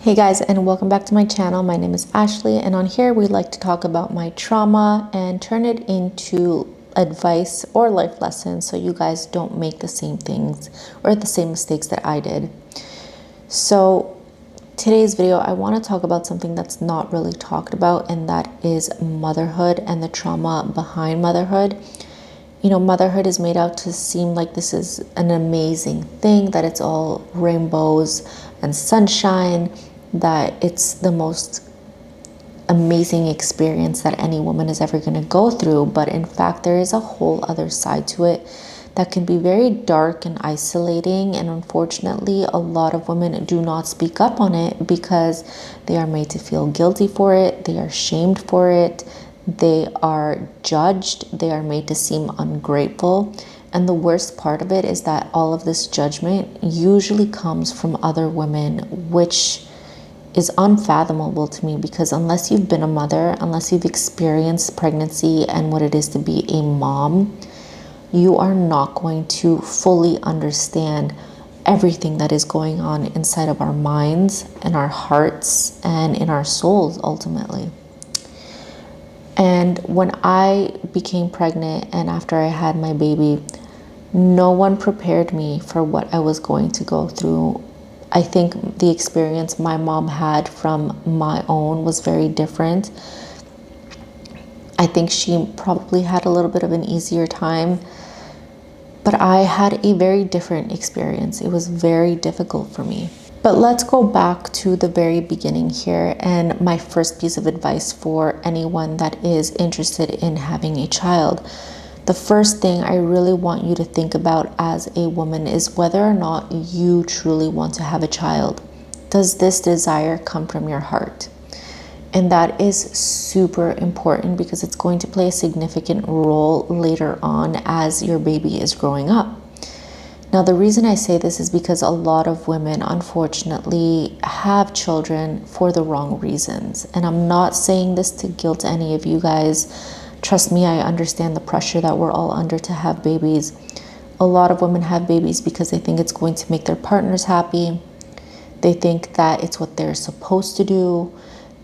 Hey guys, and welcome back to my channel. My name is Ashley, and on here we like to talk about my trauma and turn it into advice or life lessons so you guys don't make the same things or the same mistakes that I did. So today's video, I want to talk about something that's not really talked about, and that is motherhood and the trauma behind motherhood. You know, motherhood is made out to seem like this is an amazing thing, that it's all rainbows and sunshine, that it's the most amazing experience that any woman is ever going to go through. But in fact, there is a whole other side to it that can be very dark and isolating. And unfortunately, a lot of women do not speak up on it because they are made to feel guilty for it. They are shamed for it. They are judged. They are made to seem ungrateful. And the worst part of it is that all of this judgment usually comes from other women, which is unfathomable to me, because unless you've been a mother, unless you've experienced pregnancy and what it is to be a mom, you are not going to fully understand everything that is going on inside of our minds and our hearts and in our souls ultimately. And when I became pregnant and after I had my baby, no one prepared me for what I was going to go through. I think the experience my mom had from my own was very different. I think she probably had a little bit of an easier time, but I had a very different experience. It was very difficult for me. But let's go back to the very beginning here, and my first piece of advice for anyone that is interested in having a child. The first thing I really want you to think about as a woman is whether or not you truly want to have a child. Does this desire come from your heart? And that is super important because it's going to play a significant role later on as your baby is growing up. Now, the reason I say this is because a lot of women, unfortunately, have children for the wrong reasons. And I'm not saying this to guilt any of you guys. Trust me, I understand the pressure that we're all under to have babies. A lot of women have babies because they think it's going to make their partners happy. They think that it's what they're supposed to do.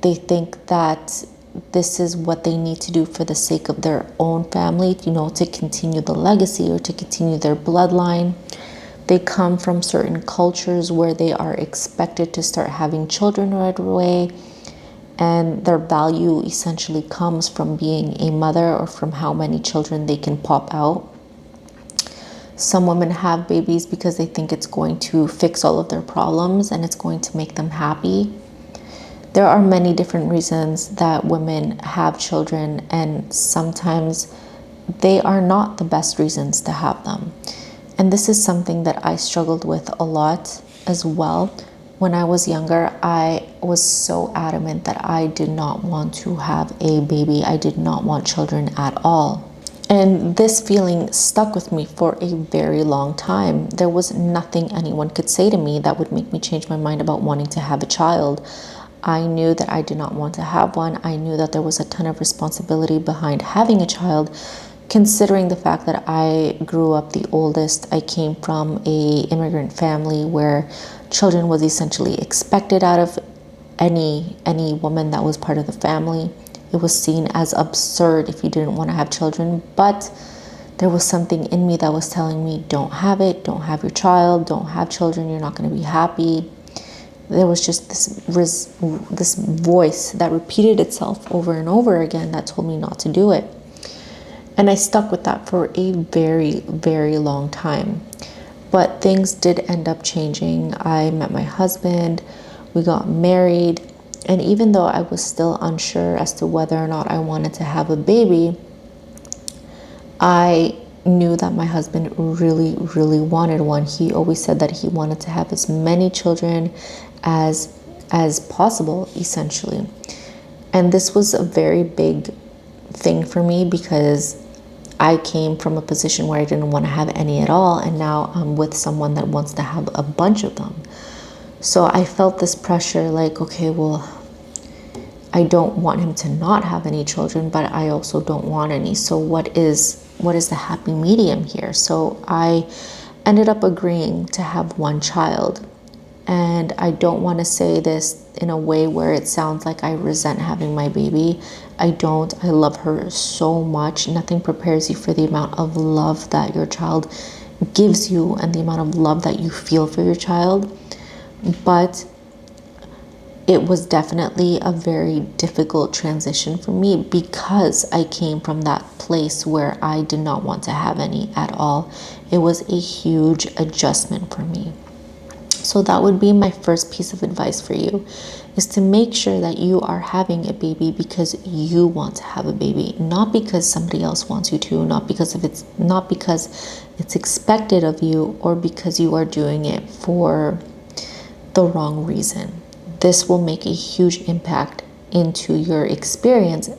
They think that this is what they need to do for the sake of their own family, you know, to continue the legacy or to continue their bloodline. They come from certain cultures where they are expected to start having children right away. And their value essentially comes from being a mother or from how many children they can pop out. Some women have babies because they think it's going to fix all of their problems and it's going to make them happy. There are many different reasons that women have children, and sometimes they are not the best reasons to have them. And this is something that I struggled with a lot as well. When I was younger, I was so adamant that I did not want to have a baby. I did not want children at all. And this feeling stuck with me for a very long time. There was nothing anyone could say to me that would make me change my mind about wanting to have a child. I knew that I did not want to have one. I knew that there was a ton of responsibility behind having a child, considering the fact that I grew up the oldest. I came from a immigrant family where children was essentially expected out of any woman that was part of the family. It was seen as absurd if you didn't want to have children, but there was something in me that was telling me, don't have it, don't have your child, don't have children, you're not going to be happy. There was just this voice that repeated itself over and over again that told me not to do it. And I stuck with that for a very, very long time. But things did end up changing. I met my husband, we got married, and even though I was still unsure as to whether or not I wanted to have a baby, I knew that my husband really, really wanted one. He always said that he wanted to have as many children as possible, essentially. And this was a very big thing for me because I came from a position where I didn't want to have any at all, and now I'm with someone that wants to have a bunch of them. So I felt this pressure, like, okay, well, I don't want him to not have any children, but I also don't want any. So what is the happy medium here? So I ended up agreeing to have one child. And I don't want to say this in a way where it sounds like I resent having my baby. I don't. I love her so much. Nothing prepares you for the amount of love that your child gives you and the amount of love that you feel for your child. But it was definitely a very difficult transition for me because I came from that place where I did not want to have any at all. It was a huge adjustment for me. So that would be my first piece of advice for you, is to make sure that you are having a baby because you want to have a baby, not because somebody else wants you to, not because it's expected of you, or because you are doing it for the wrong reason. This will make a huge impact into your experience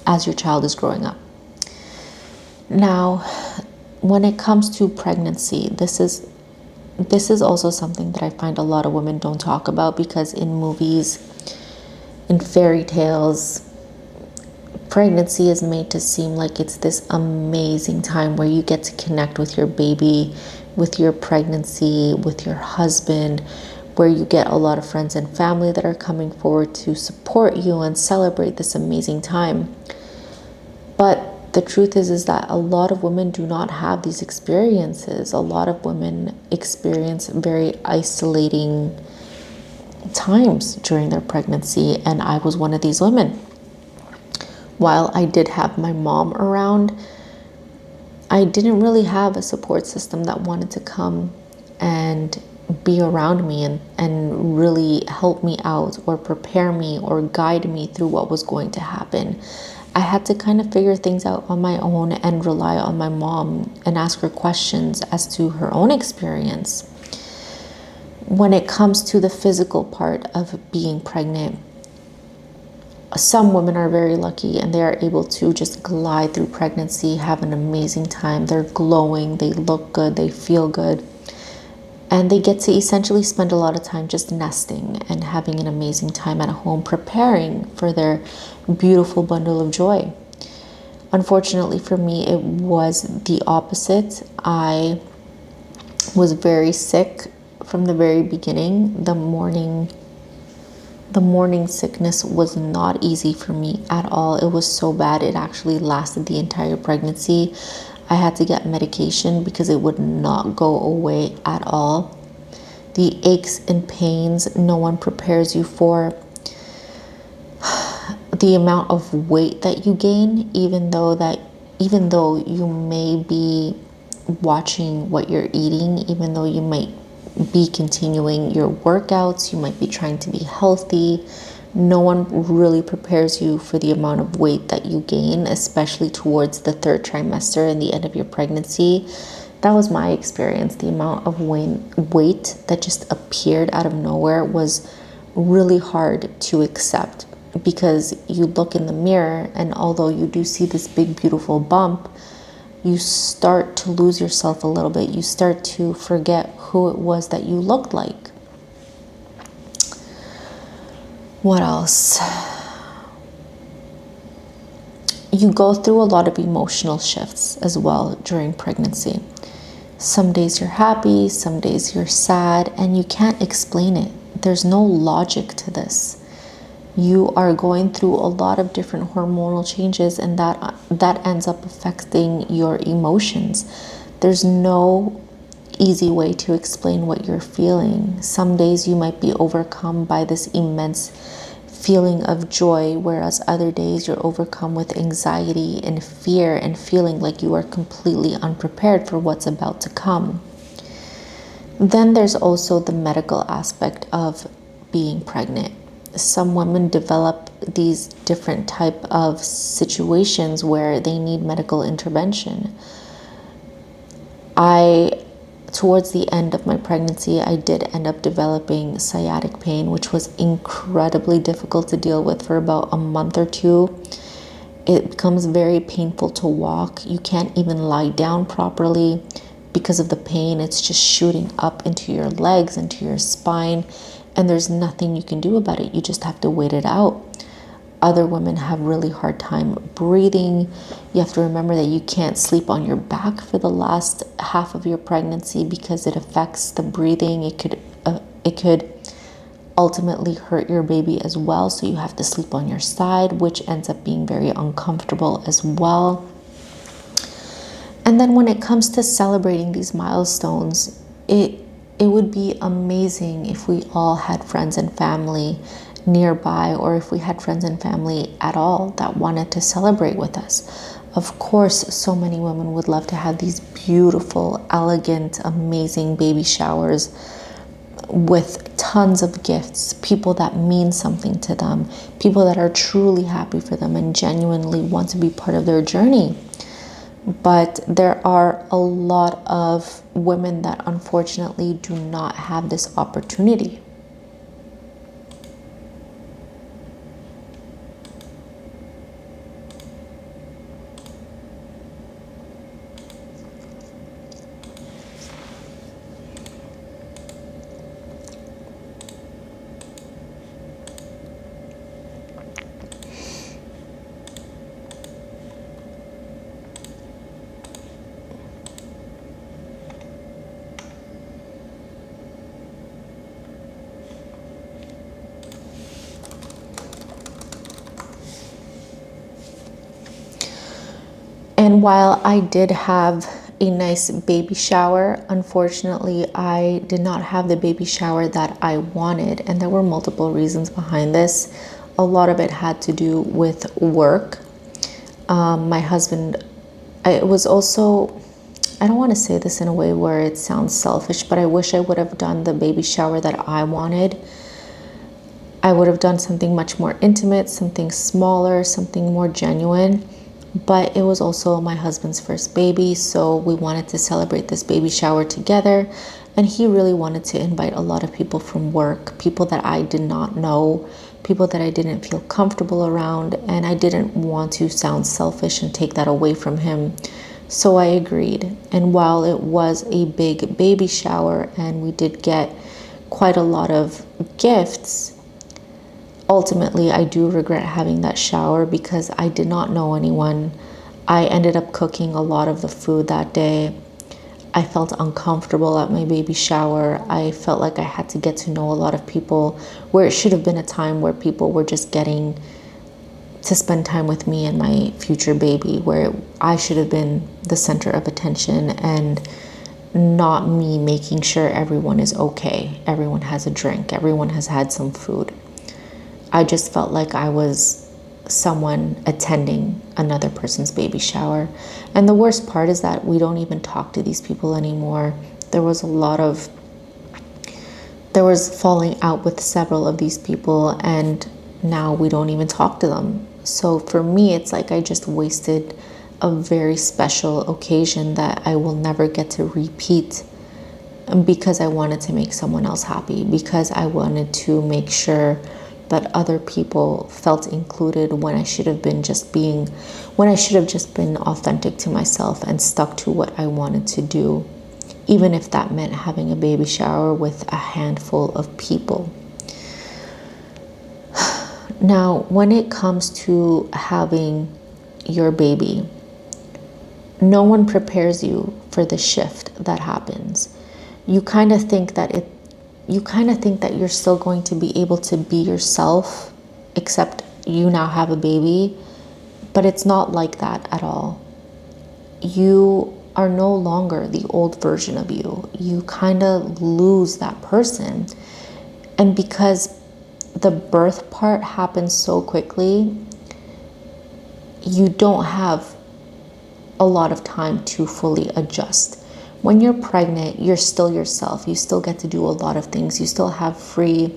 as your child is growing up. Now, when it comes to pregnancy, this is also something that I find a lot of women don't talk about, because in movies, in fairy tales, pregnancy is made to seem like it's this amazing time where you get to connect with your baby, with your pregnancy, with your husband, where you get a lot of friends and family that are coming forward to support you and celebrate this amazing time. But the truth is that a lot of women do not have these experiences. A lot of women experience very isolating times during their pregnancy, and I was one of these women. While I did have my mom around, I didn't really have a support system that wanted to come and be around me and really help me out or prepare me or guide me through what was going to happen. I had to kind of figure things out on my own and rely on my mom and ask her questions as to her own experience. When it comes to the physical part of being pregnant, some women are very lucky and they are able to just glide through pregnancy, have an amazing time. They're glowing, they look good, they feel good. And they get to essentially spend a lot of time just nesting and having an amazing time at home, preparing for their beautiful bundle of joy. Unfortunately for me, it was the opposite. I was very sick from the very beginning. The morning sickness was not easy for me at all. It was so bad, it actually lasted the entire pregnancy. I had to get medication because it would not go away at all. The aches and pains, no one prepares you for. The amount of weight that you gain, even though you may be watching what you're eating, even though you might be continuing your workouts, you might be trying to be healthy, no one really prepares you for the amount of weight that you gain, especially towards the third trimester and the end of your pregnancy. That was my experience. The amount of weight that just appeared out of nowhere was really hard to accept, because you look in the mirror and although you do see this big beautiful bump, you start to lose yourself a little bit. You start to forget who it was that you looked like. What else? You go through a lot of emotional shifts as well during pregnancy. Some days you're happy, some days you're sad, and you can't explain it. There's no logic to this. You are going through a lot of different hormonal changes, and that ends up affecting your emotions. There's no easy way to explain what you're feeling. Some days you might be overcome by this immense feeling of joy, whereas other days you're overcome with anxiety and fear and feeling like you are completely unprepared for what's about to come. Then there's also the medical aspect of being pregnant. Some women develop these different type of situations where they need medical intervention. Towards the end of my pregnancy, I did end up developing sciatic pain, which was incredibly difficult to deal with for about a month or two. It becomes very painful to walk. You can't even lie down properly because of the pain. It's just shooting up into your legs, into your spine, and there's nothing you can do about it. You just have to wait it out. Other women have really hard time breathing. You have to remember that you can't sleep on your back for the last half of your pregnancy because it affects the breathing. It could It could ultimately hurt your baby as well. So you have to sleep on your side, which ends up being very uncomfortable as well. And then when it comes to celebrating these milestones, it would be amazing if we all had friends and family nearby, or if we had friends and family at all that wanted to celebrate with us. Of course, so many women would love to have these beautiful, elegant, amazing baby showers with tons of gifts, people that mean something to them, people that are truly happy for them and genuinely want to be part of their journey. But there are a lot of women that unfortunately do not have this opportunity. And while I did have a nice baby shower, unfortunately, I did not have the baby shower that I wanted. And there were multiple reasons behind this. A lot of it had to do with work. My husband, it was also, I don't want to say this in a way where it sounds selfish, but I wish I would have done the baby shower that I wanted. I would have done something much more intimate, something smaller, something more genuine. But it was also my husband's first baby, so we wanted to celebrate this baby shower together. And he really wanted to invite a lot of people from work, people that I did not know, people that I didn't feel comfortable around, and I didn't want to sound selfish and take that away from him. So I agreed. And while it was a big baby shower and we did get quite a lot of gifts, ultimately, I do regret having that shower because I did not know anyone. I ended up cooking a lot of the food that day. I felt uncomfortable at my baby shower. I felt like I had to get to know a lot of people, where it should have been a time where people were just getting to spend time with me and my future baby, where I should have been the center of attention and not me making sure everyone is okay, everyone has a drink, everyone has had some food. I just felt like I was someone attending another person's baby shower. And the worst part is that we don't even talk to these people anymore. There was falling out with several of these people, and now we don't even talk to them. So for me, it's like I just wasted a very special occasion that I will never get to repeat, because I wanted to make someone else happy, because I wanted to make sure that other people felt included when I should have just been authentic to myself and stuck to what I wanted to do, even if that meant having a baby shower with a handful of people. Now, when it comes to having your baby, no one prepares you for the shift that happens. You kind of think that you're still going to be able to be yourself, except you now have a baby, but it's not like that at all. You are no longer the old version of you. You kind of lose that person. And because the birth part happens so quickly, you don't have a lot of time to fully adjust. When you're pregnant, you're still yourself. You still get to do a lot of things. You still have free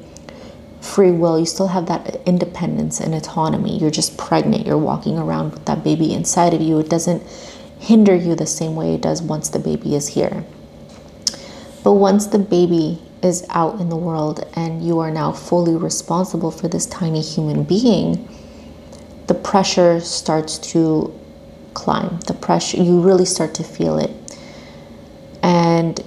will. You still have that independence and autonomy. You're just pregnant. You're walking around with that baby inside of you. It doesn't hinder you the same way it does once the baby is here. But once the baby is out in the world and you are now fully responsible for this tiny human being, the pressure starts to climb. The pressure, you really start to feel it. And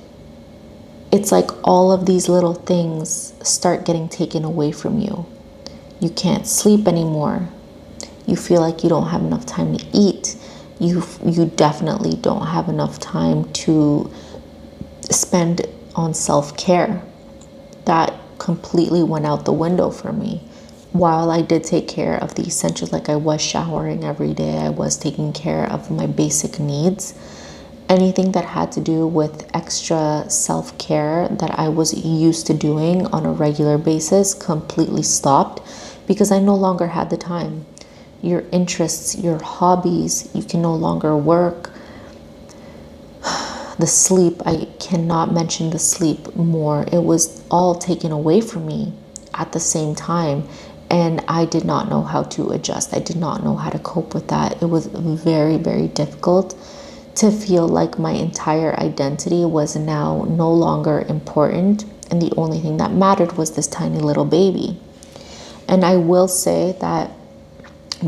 it's like all of these little things start getting taken away from you. You can't sleep anymore. You feel like you don't have enough time to eat. You definitely don't have enough time to spend on self-care. that completely went out the window for me. While I did take care of the essentials, like I was showering every day, I was taking care of my basic needs, anything that had to do with extra self-care that I was used to doing on a regular basis completely stopped because I no longer had the time. Your interests, your hobbies, you can no longer work. The sleep, I cannot mention the sleep more. It was all taken away from me at the same time. And I did not know how to adjust. I did not know how to cope with that. It was very, very difficult to feel like my entire identity was now no longer important. And the only thing that mattered was this tiny little baby. And I will say that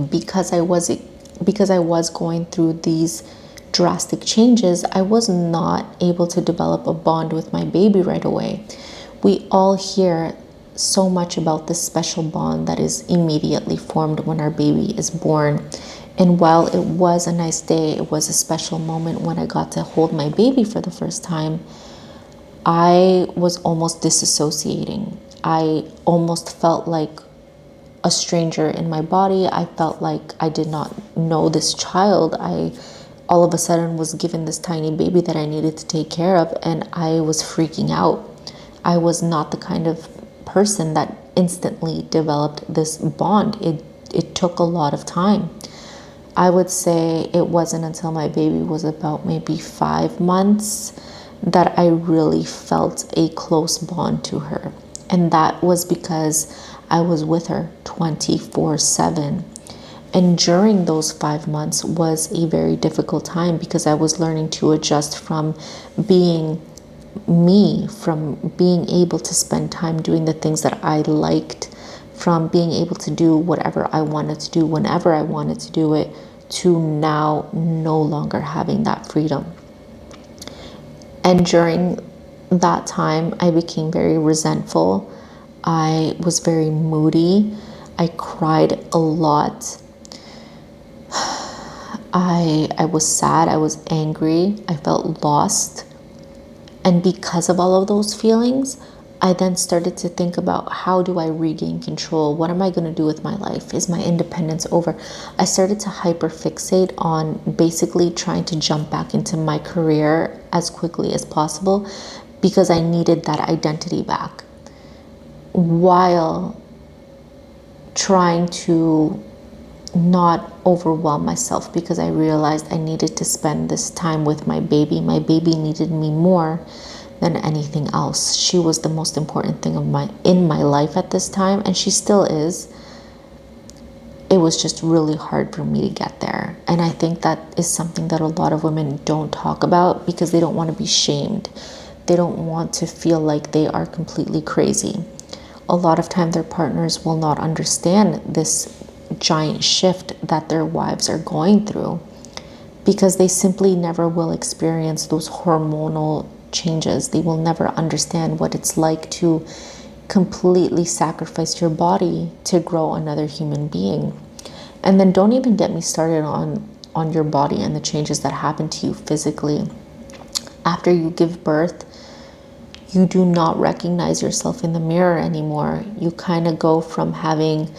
because I was going through these drastic changes, I was not able to develop a bond with my baby right away. We all hear so much about this special bond that is immediately formed when our baby is born. And while it was a nice day, it was a special moment when I got to hold my baby for the first time, I was almost disassociating. I almost felt like a stranger in my body. I felt like I did not know this child. I all of a sudden was given this tiny baby that I needed to take care of, and I was freaking out. I was not the kind of person that instantly developed this bond. It took a lot of time. I would say it wasn't until my baby was about maybe 5 months that I really felt a close bond to her. And that was because I was with her 24/7. And during those 5 months was a very difficult time because I was learning to adjust from being me, from being able to spend time doing the things that I liked, from being able to do whatever I wanted to do whenever I wanted to do it, to now no longer having that freedom. And during that time, I became very resentful. I was very moody. I cried a lot. I was sad. I was angry. I felt lost. And because of all of those feelings, I then started to think about, how do I regain control? What am I going to do with my life? Is my independence over? I started to hyperfixate on basically trying to jump back into my career as quickly as possible because I needed that identity back, while trying to not overwhelm myself because I realized I needed to spend this time with my baby. My baby needed me more than anything else. She was the most important thing in my life at this time, and she still is. It was just really hard for me to get there. And I think that is something that a lot of women don't talk about because they don't want to be shamed. They don't want to feel like they are completely crazy. A lot of time their partners will not understand this giant shift that their wives are going through because they simply never will experience those hormonal changes. They will never understand what it's like to completely sacrifice your body to grow another human being. And then don't even get me started on your body and the changes that happen to you physically. After you give birth, you do not recognize yourself in the mirror anymore. You kind of go from having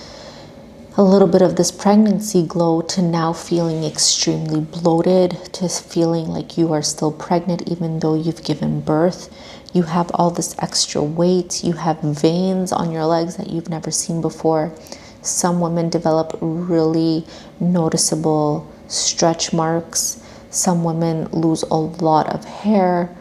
a little bit of this pregnancy glow to now feeling extremely bloated, to feeling like you are still pregnant even though you've given birth. You have all this extra weight. You have veins on your legs that you've never seen before. Some women develop really noticeable stretch marks. Some women lose a lot of hair.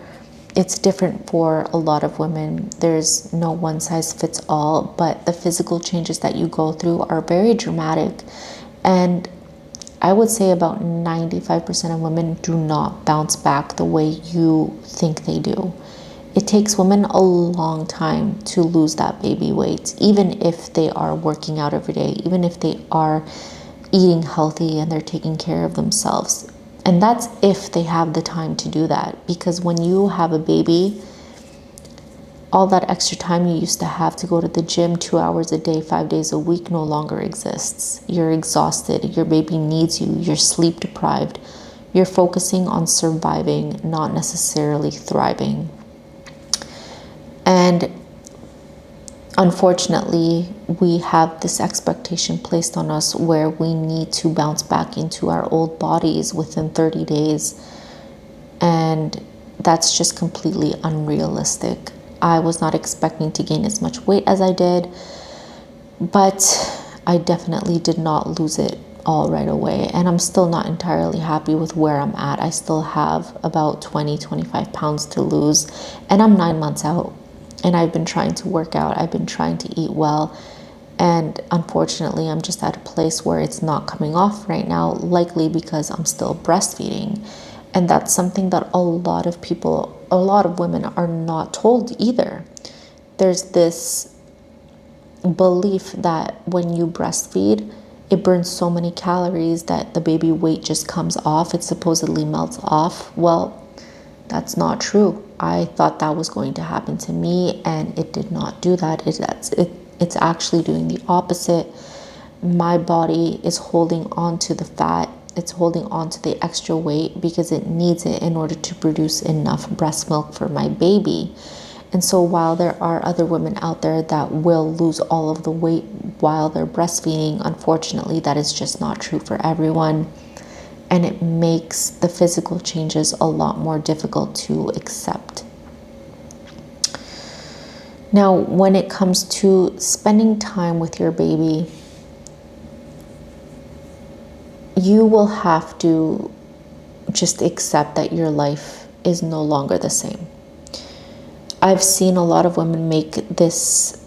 It's different for a lot of women. There's no one size fits all, but the physical changes that you go through are very dramatic. And I would say about 95% of women do not bounce back the way you think they do. It takes women a long time to lose that baby weight, even if they are working out every day, even if they are eating healthy and they're taking care of themselves. And that's if they have the time to do that. Because when you have a baby, all that extra time you used to have to go to the gym 2 hours a day, 5 days a week no longer exists. You're exhausted. Your baby needs you. You're sleep deprived. You're focusing on surviving, not necessarily thriving. And unfortunately, we have this expectation placed on us where we need to bounce back into our old bodies within 30 days. And that's just completely unrealistic. I was not expecting to gain as much weight as I did, but I definitely did not lose it all right away. And I'm still not entirely happy with where I'm at. I still have about 25 pounds to lose, and I'm 9 months out. And I've been trying to work out, I've been trying to eat well. And unfortunately, I'm just at a place where it's not coming off right now, likely because I'm still breastfeeding. And that's something that a lot of people, a lot of women are not told either. There's this belief that when you breastfeed, it burns so many calories that the baby weight just comes off. It supposedly melts off. Well, that's not true. I thought that was going to happen to me, and it did not do that. It's actually doing the opposite. My body is holding on to the fat. It's holding on to the extra weight because it needs it in order to produce enough breast milk for my baby. And so while there are other women out there that will lose all of the weight while they're breastfeeding, unfortunately, that is just not true for everyone. And it makes the physical changes a lot more difficult to accept. Now, when it comes to spending time with your baby, you will have to just accept that your life is no longer the same. I've seen a lot of women make this,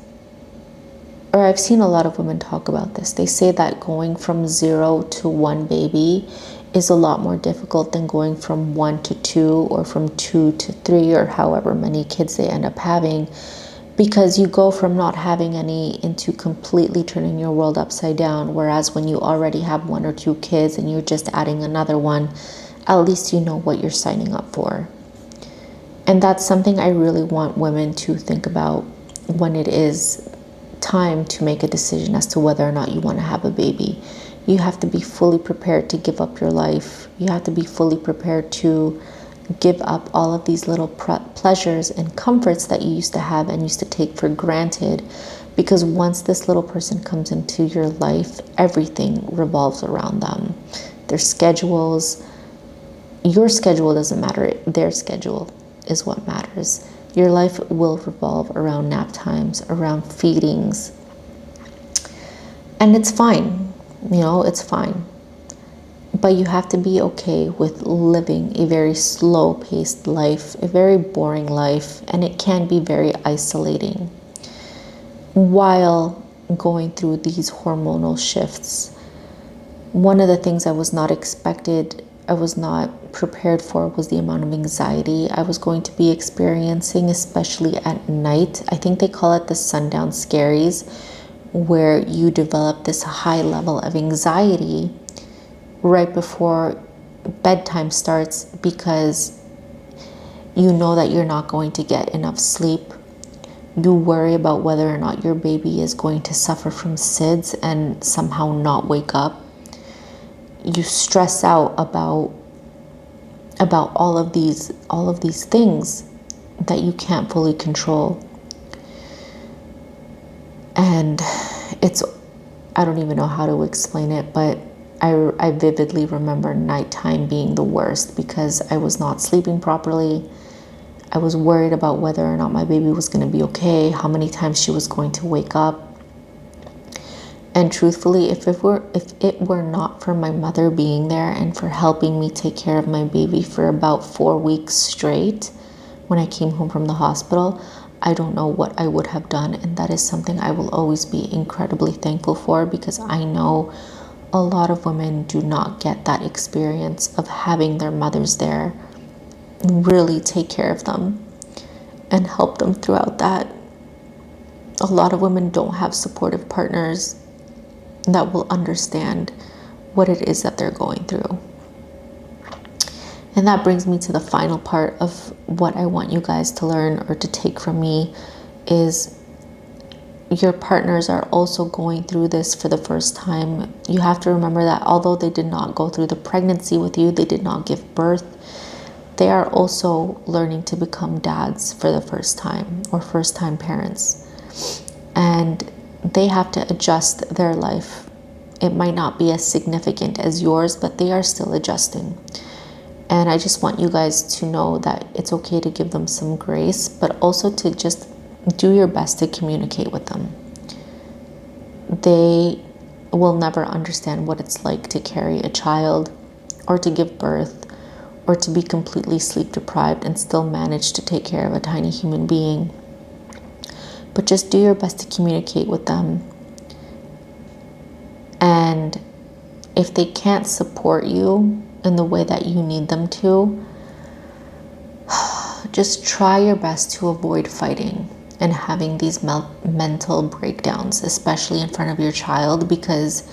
or I've seen a lot of women talk about this. They say that going from 0 to 1 baby is a lot more difficult than going from 1 to 2 or from 2 to 3 or however many kids they end up having, because you go from not having any into completely turning your world upside down. Whereas when you already have 1 or 2 kids and you're just adding another one, at least you know what you're signing up for. And that's something I really want women to think about when it is time to make a decision as to whether or not you want to have a baby. You have to be fully prepared to give up your life. You have to be fully prepared to give up all of these little pleasures and comforts that you used to have and used to take for granted. Because once this little person comes into your life, everything revolves around them. Their schedules, your schedule doesn't matter, their schedule is what matters. Your life will revolve around nap times, around feedings. And it's fine, it's fine. But you have to be okay with living a very slow-paced life, a very boring life, and it can be very isolating while going through these hormonal shifts. One of the things I was not prepared for was the amount of anxiety I was going to be experiencing, especially at night. I think they call it the sundown scaries, where you develop this high level of anxiety right before bedtime starts because you know that you're not going to get enough sleep. You worry about whether or not your baby is going to suffer from SIDS and somehow not wake up. You stress out about all of these things that you can't fully control. And I don't even know how to explain it, but I vividly remember nighttime being the worst because I was not sleeping properly. I was worried about whether or not my baby was going to be okay, how many times she was going to wake up. And truthfully, if it were not for my mother being there and for helping me take care of my baby for about 4 weeks straight when I came home from the hospital, I don't know what I would have done. And that is something I will always be incredibly thankful for, because I know a lot of women do not get that experience of having their mothers there really take care of them and help them throughout that. A lot of women don't have supportive partners that will understand what it is that they're going through. And that brings me to the final part of what I want you guys to learn or to take from me is your partners are also going through this for the first time. You have to remember that although they did not go through the pregnancy with you, they did not give birth, they are also learning to become dads for the first time or first-time parents. and they have to adjust their life. It might not be as significant as yours, but they are still adjusting. And I just want you guys to know that it's okay to give them some grace, but also to just do your best to communicate with them. They will never understand what it's like to carry a child or to give birth or to be completely sleep deprived and still manage to take care of a tiny human being. But just do your best to communicate with them. And if they can't support you in the way that you need them to, just try your best to avoid fighting and having these mental breakdowns, especially in front of your child, because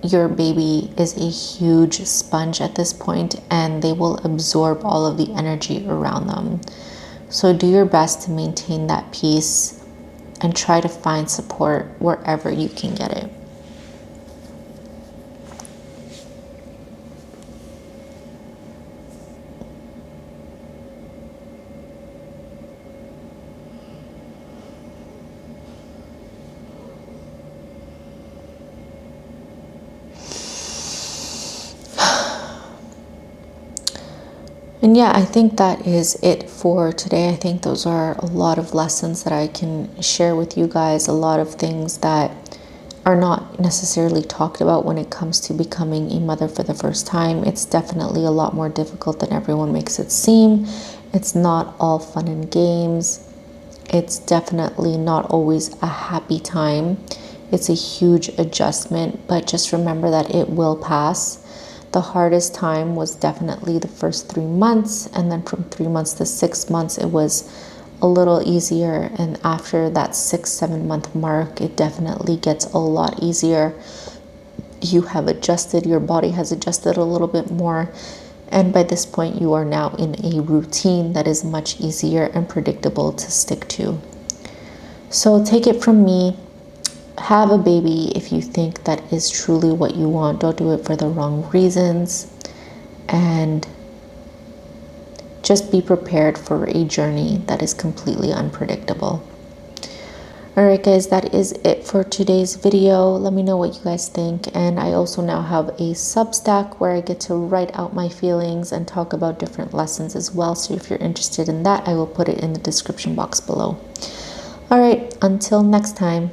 your baby is a huge sponge at this point and they will absorb all of the energy around them. So do your best to maintain that peace and try to find support wherever you can get it. And yeah, I think that is it for today. I think those are a lot of lessons that I can share with you guys, a lot of things that are not necessarily talked about when it comes to becoming a mother for the first time. It's definitely a lot more difficult than everyone makes it seem. It's not all fun and games. It's definitely not always a happy time. It's a huge adjustment, but just remember that it will pass. The hardest time was definitely the first 3 months, and then from 3 months to 6 months, it was a little easier. And after that 6-7 month mark, it definitely gets a lot easier. You have adjusted, your body has adjusted a little bit more. And by this point, you are now in a routine that is much easier and predictable to stick to. So take it from me. Have a baby if you think that is truly what you want. Don't do it for the wrong reasons. And just be prepared for a journey that is completely unpredictable. Alright guys, that is it for today's video. Let me know what you guys think. And I also now have a Substack where I get to write out my feelings and talk about different lessons as well. So if you're interested in that, I will put it in the description box below. Alright, until next time.